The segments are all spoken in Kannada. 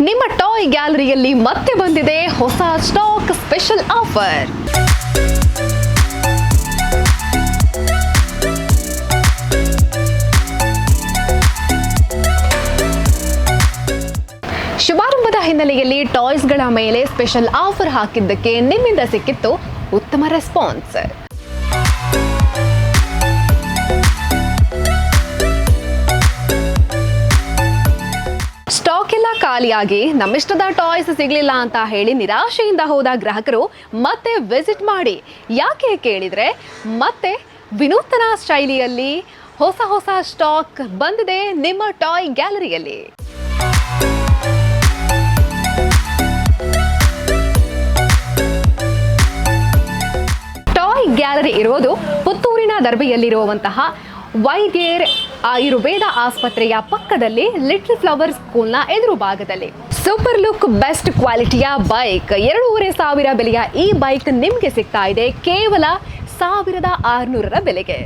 ನಿಮ್ಮ ಟಾಯ್ ಗ್ಯಾಲರಿಯಲ್ಲಿ ಮತ್ತೆ ಬಂದಿದೆ ಹೊಸ ಸ್ಟಾಕ್ ಸ್ಪೆಷಲ್ ಆಫರ್. ಶುಭಾರಂಭದ ಹಿನ್ನೆಲೆಯಲ್ಲಿ ಟಾಯ್ಸ್ಗಳ ಮೇಲೆ ಸ್ಪೆಷಲ್ ಆಫರ್ ಹಾಕಿದ್ದಕ್ಕೆ ನಿಮ್ಮಿಂದ ಸಿಕ್ಕಿತ್ತು ಉತ್ತಮ ರೆಸ್ಪಾನ್ಸ್. ಸ್ಟಾಕ್ ಎಲ್ಲ ಖಾಲಿಯಾಗಿ ನಮ್ಮಿಷ್ಟದ ಟಾಯ್ಸ್ ಸಿಗ್ಲಿಲ್ಲ ಅಂತ ಹೇಳಿ ನಿರಾಶೆಯಿಂದ ಹೋದ ಗ್ರಾಹಕರು ಮತ್ತೆ ವಿಸಿಟ್ ಮಾಡಿ. ಯಾಕೆ ಕೇಳಿದ್ರೆ ಮತ್ತೆ ವಿನೂತನ ಶೈಲಿಯಲ್ಲಿ ಹೊಸ ಸ್ಟಾಕ್ ಬಂದಿದೆ ನಿಮ್ಮ ಟಾಯ್ ಗ್ಯಾಲರಿಯಲ್ಲಿ. ಟಾಯ್ ಗ್ಯಾಲರಿ ಇರೋದು ಪುತ್ತೂರಿನ ದರ್ಬೆಯಲ್ಲಿರುವಂತಹ ವೈದ್ಯರ್ ಆಯುರ್ವೇದ ಆಸ್ಪತ್ರೆಯ ಪಕ್ಕದಲ್ಲಿ ಲಿಟಲ್ ಫ್ಲವರ್ ಸ್ಕೂಲ್ನ ಎದುರು ಭಾಗದಲ್ಲಿ. ಸೂಪರ್ ಲುಕ್ ಬೆಸ್ಟ್ ಕ್ವಾಲಿಟಿಯ ಬೈಕ್ 2,500 ಬೆಲೆಯ ಈ ಬೈಕ್ ನಿಮ್ಗೆ ಸಿಗ್ತಾ ಇದೆ ಕೇವಲ 1,600 ಬೆಲೆಗೆ.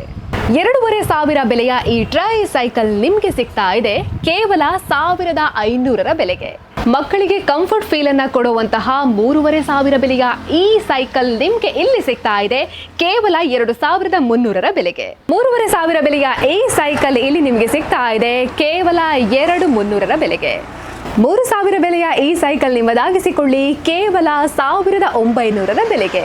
2,500 ಬೆಲೆಯ ಈ ಟ್ರೈ ಸೈಕಲ್ ನಿಮ್ಗೆ ಸಿಗ್ತಾ ಇದೆ ಕೇವಲ 1,500 ಬೆಲೆಗೆ. ಮಕ್ಕಳಿಗೆ ಕಂಫರ್ಟ್ ಫೀಲ್ ಅನ್ನ ಕೊಡುವಂತಹ 3,500 ಬೆಲೆಯ ಈ ಸೈಕಲ್ ನಿಮ್ಗೆ ಇಲ್ಲಿ ಸಿಗ್ತಾ ಇದೆ ಕೇವಲ 2,300 ಬೆಲೆಗೆ. 3,500 ಬೆಲೆಯ ಈ ಸೈಕಲ್ ಇಲ್ಲಿ ನಿಮ್ಗೆ ಸಿಗ್ತಾ ಇದೆ ಕೇವಲ 2,300 ಬೆಲೆಗೆ. 3,000 ಬೆಲೆಯ ಈ ಸೈಕಲ್ ನಿಮ್ಮದಾಗಿಸಿಕೊಳ್ಳಿ ಕೇವಲ 1,900 ಬೆಲೆಗೆ.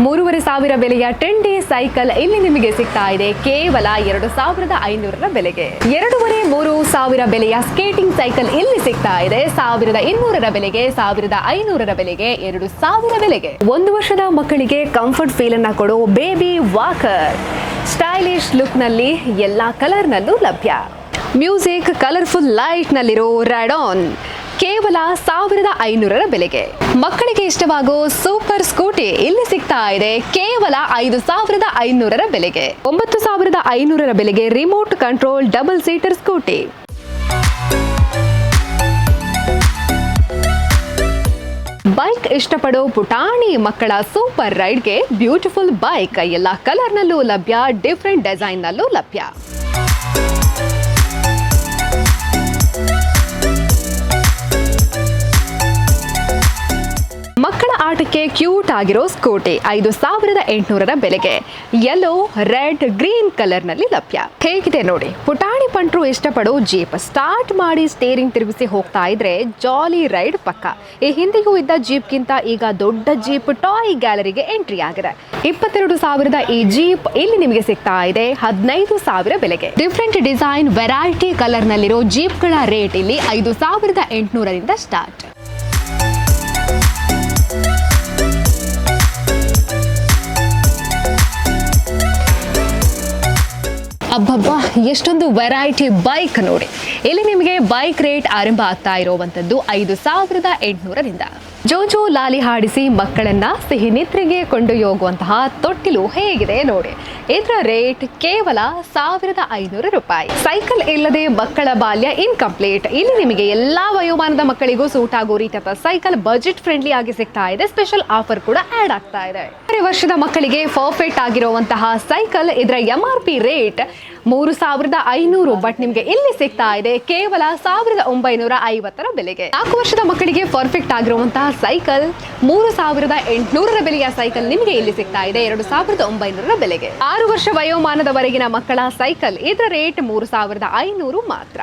3,500 ಬೆಲೆಯ ಟ್ರೆಂಡಿ ಸೈಕಲ್ ಇಲ್ಲಿ ನಿಮಗೆ ಸಿಗ್ತಾ ಇದೆ ಕೇವಲ 2,500 ಬೆಲೆಗೆ. 2,500 ಬೆಲೆಯ ಸ್ಕೇಟಿಂಗ್ ಸೈಕಲ್ ಇಲ್ಲಿ ಸಿಗ್ತಾ ಇದೆ 1,200 ಬೆಲೆಗೆ, 1,500 ಬೆಲೆಗೆ, 2,000 ಬೆಲೆಗೆ. 1 ವರ್ಷದ ಮಕ್ಕಳಿಗೆ ಕಂಫರ್ಟ್ ಫೀಲ್ ಅನ್ನ ಕೊಡೋ ಬೇಬಿ ವಾಕರ್ ಸ್ಟೈಲಿಶ್ ಲುಕ್ ನಲ್ಲಿ ಎಲ್ಲಾ ಕಲರ್ ನಲ್ಲೂ ಲಭ್ಯ. ಮ್ಯೂಸಿಕ್ ಕಲರ್ಫುಲ್ ಲೈಟ್ ನಲ್ಲಿರೋ ರ್ಯಾಡಾನ್ ಕೇವಲ 1,500 ಬೆಲೆಗೆ. ಮಕ್ಕಳಿಗೆ ಇಷ್ಟವಾಗೋ ಸೂಪರ್ ಸ್ಕೂಟಿ ಇಲ್ಲಿ ಸಿಗ್ತಾ ಇದೆ ಕೇವಲ 5,500 ಬೆಲೆಗೆ. 9,500 ಬೆಲೆಗೆ remote control double seater scooty. Bike ಇಷ್ಟಪಡೋ ಪುಟಾಣಿ ಮಕ್ಕಳ ಸೂಪರ್ ರೈಡ್ಗೆ ಬ್ಯೂಟಿಫುಲ್ ಬೈಕ್ ಎಲ್ಲ ಕಲರ್ ನಲ್ಲೂ ಲಭ್ಯ, ಡಿಫರೆಂಟ್ ಡಿಸೈನ್ ನಲ್ಲೂ ಲಭ್ಯ. ಮಕ್ಕಳ ಆಟಕ್ಕೆ ಕ್ಯೂಟ್ ಆಗಿರೋ ಸ್ಕೂಟಿ 5,800 ಬೆಲೆಗೆ. ಯೆಲ್ಲೋ, ರೆಡ್, ಗ್ರೀನ್ ಕಲರ್ ನಲ್ಲಿ ಲಭ್ಯ. ಹೇಗಿದೆ ನೋಡಿ, ಪುಟಾಣಿ ಪಂಟ್ರು ಇಷ್ಟಪಡೋ ಜೀಪ್ ಸ್ಟಾರ್ಟ್ ಮಾಡಿ ಸ್ಟೇರಿಂಗ್ ತಿರುಗಿಸಿ ಹೋಗ್ತಾ ಇದ್ರೆ ಜಾಲಿ ರೈಡ್ ಪಕ್ಕ. ಈ ಹಿಂದೆಯೂ ಇದ್ದ ಜೀಪ್ ಗಿಂತ ಈಗ ದೊಡ್ಡ ಜೀಪ್ ಟಾಯ್ ಗ್ಯಾಲರಿಗೆ ಎಂಟ್ರಿ ಆಗಿದೆ. 22,000 ಈ ಜೀಪ್ ಇಲ್ಲಿ ನಿಮಗೆ ಸಿಗ್ತಾ ಇದೆ 15,000 ಬೆಲೆಗೆ. ಡಿಫರೆಂಟ್ ಡಿಸೈನ್ ವೆರೈಟಿ ಕಲರ್ ನಲ್ಲಿರೋ ಜೀಪ್ ಗಳ ರೇಟ್ ಇಲ್ಲಿ 5,800 ಸ್ಟಾರ್ಟ್. ಅಬ್ಬಬ್ಬಾ, ಎಷ್ಟೊಂದು ವೆರೈಟಿ ಬೈಕ್ ನೋಡಿ. ಇಲ್ಲಿ ನಿಮಗೆ ಬೈಕ್ ರೇಟ್ ಆರಂಭ ಆಗ್ತಾ ಇರುವಂತದ್ದು 5,800ರಿಂದ. ಜೋಜೋ ಲಾಲಿ ಹಾಡಿಸಿ ಮಕ್ಕಳನ್ನ ಸಿಹಿ ನಿದ್ರೆಗೆ ಕೊಂಡೊಯ್ಯುವಂತಹ ತೊಟ್ಟಿಲು ಹೇಗಿದೆ ನೋಡಿ. ಇದರ ರೇಟ್ ಕೇವಲ 1,500 ರೂಪಾಯಿ. ಸೈಕಲ್ ಇಲ್ಲದೆ ಮಕ್ಕಳ ಬಾಲ್ಯ ಇನ್ಕಂಪ್ಲೀಟ್. ಇಲ್ಲಿ ನಿಮಗೆ ಎಲ್ಲಾ ವಯೋಮಾನದ ಮಕ್ಕಳಿಗೂ ಸೂಟ್ ಆಗೋ ರೀತಿಯ ಸೈಕಲ್ ಬಜೆಟ್ ಫ್ರೆಂಡ್ಲಿ ಆಗಿ ಸಿಗ್ತಾ ಇದೆ. ಸ್ಪೆಷಲ್ ಆಫರ್ ಕೂಡ ಆಡ್ ಆಗ್ತಾ ಇದೆ. 3 ವರ್ಷದ ಮಕ್ಕಳಿಗೆ ಪರ್ಫೆಕ್ಟ್ ಆಗಿರುವಂತಹ ಸೈಕಲ್. ಇದರ MRP ರೇಟ್ 3,500, ಬಟ್ ನಿಮ್ಗೆ ಇಲ್ಲಿ ಸಿಗ್ತಾ ಇದೆ ಕೇವಲ 1,950 ಬೆಲೆಗೆ. 4 ವರ್ಷದ ಮಕ್ಕಳಿಗೆ ಪರ್ಫೆಕ್ಟ್ ಆಗಿರುವಂತಹ ಸೈಕಲ್ 3,800 ಬೆಲೆಯ ಸೈಕಲ್ ನಿಮಗೆ ಇಲ್ಲಿ ಸಿಗ್ತಾ ಇದೆ 2,900 ಬೆಲೆಗೆ. 6 ವರ್ಷ ವಯೋಮಾನದವರೆಗಿನ ಮಕ್ಕಳ ಸೈಕಲ್, ಇದರ ರೇಟ್ 3,500 ಮಾತ್ರ.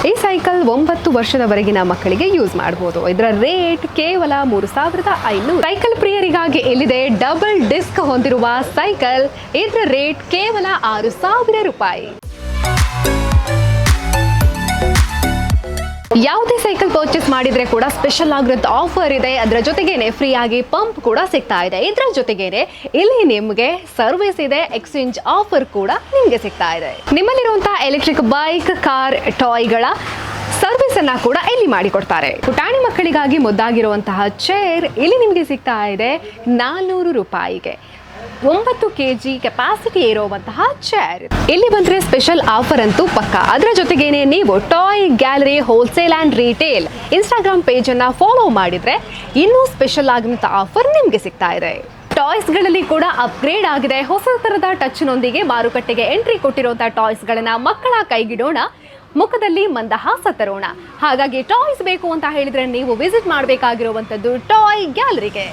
ಈ ಸೈಕಲ್ 9 ವರ್ಷದವರೆಗಿನ ಮಕ್ಕಳಿಗೆ ಯೂಸ್ ಮಾಡಬಹುದು. ಇದರ ರೇಟ್ ಕೇವಲ 3,500. ಸೈಕಲ್ ಪ್ರಿಯರಿಗಾಗಿ ಇಲ್ಲಿದೆ ಡಬಲ್ ಡಿಸ್ಕ್ ಹೊಂದಿರುವ ಸೈಕಲ್. ಇದರ ರೇಟ್ ಕೇವಲ 6,000 ರೂಪಾಯಿ. ಯಾವುದೇ ಸೈಕಲ್ ಪರ್ಚೇಸ್ ಮಾಡಿದ್ರೆ ಕೂಡ ಸ್ಪೆಷಲ್ ಆಗಿರೋ ಆಫರ್ ಇದೆ. ಅದರ ಜೊತೆಗೇನೆ ಫ್ರೀ ಆಗಿ ಪಂಪ್ ಕೂಡ ಸಿಗ್ತಾ ಇದೆ. ಇದರ ಜೊತೆಗೇನೆ ಇಲ್ಲಿ ನಿಮಗೆ ಸರ್ವಿಸ್ ಇದೆ, ಎಕ್ಸ್ಚೇಂಜ್ ಆಫರ್ ಕೂಡ ನಿಮ್ಗೆ ಸಿಗ್ತಾ ಇದೆ. ನಿಮ್ಮಲ್ಲಿರುವಂತಹ ಎಲೆಕ್ಟ್ರಿಕ್ ಬೈಕ್, ಕಾರ್, ಟಾಯ್ಗಳ ಸರ್ವಿಸ್ ಅನ್ನ ಕೂಡ ಇಲ್ಲಿ ಮಾಡಿಕೊಡ್ತಾರೆ. ಪುಟಾಣಿ ಮಕ್ಕಳಿಗಾಗಿ ಮುದ್ದಾಗಿರುವಂತಹ ಚೇರ್ ಇಲ್ಲಿ ನಿಮಗೆ ಸಿಗ್ತಾ ಇದೆ 400 ರೂಪಾಯಿಗೆ. 9 kg ಕೆಪಾಸಿಟಿ ಇರುವಂತಹ ಚೇರ್. ಇಲ್ಲಿ ಬಂದ್ರೆ ಸ್ಪೆಷಲ್ ಆಫರ್ ಅಂತೂ ಪಕ್ಕ. ಅದರ ಜೊತೆಗೇನೆ ನೀವು toy gallery wholesale and retail Instagram page ಅನ್ನ ಫಾಲೋ ಮಾಡಿದ್ರೆ ಇನ್ನೂ ಸ್ಪೆಷಲ್ ಆಗಿರುವಂತ ಆಫರ್ ನಿಮ್ಗೆ ಸಿಗ್ತಾ ಇದೆ. ಟಾಯ್ಸ್ ಗಳಲ್ಲಿ ಕೂಡ ಅಪ್ಗ್ರೇಡ್ ಆಗಿದೆ. ಹೊಸ ತರದ ಟಚ್ ನೊಂದಿಗೆ ಮಾರುಕಟ್ಟೆಗೆ ಎಂಟ್ರಿ ಕೊಟ್ಟಿರುವಂತಹ ಟಾಯ್ಸ್ ಗಳನ್ನ ಮಕ್ಕಳ ಕೈಗಿಡೋಣ. ಮುಖದಲ್ಲಿ ಮಂದಹಾಸ ತರೋಣ. ಹಾಗಾಗಿ ಟಾಯ್ಸ್ ಬೇಕು ಅಂತ ಹೇಳಿದ್ರೆ ನೀವು ವಿಸಿಟ್ ಮಾಡಬೇಕಾಗಿರುವಂಥದ್ದು ಟಾಯ್ ಗ್ಯಾಲರಿಗೆ.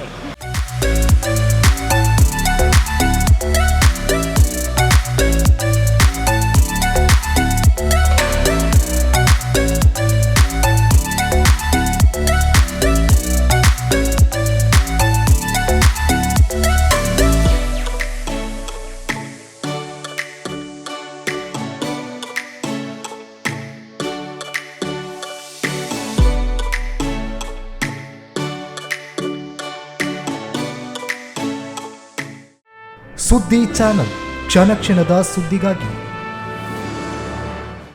ಸುದ್ದಿ ಚಾನಲ್, ಕ್ಷಣ ಕ್ಷಣದ ಸುದ್ದಿಗಾಗಿ.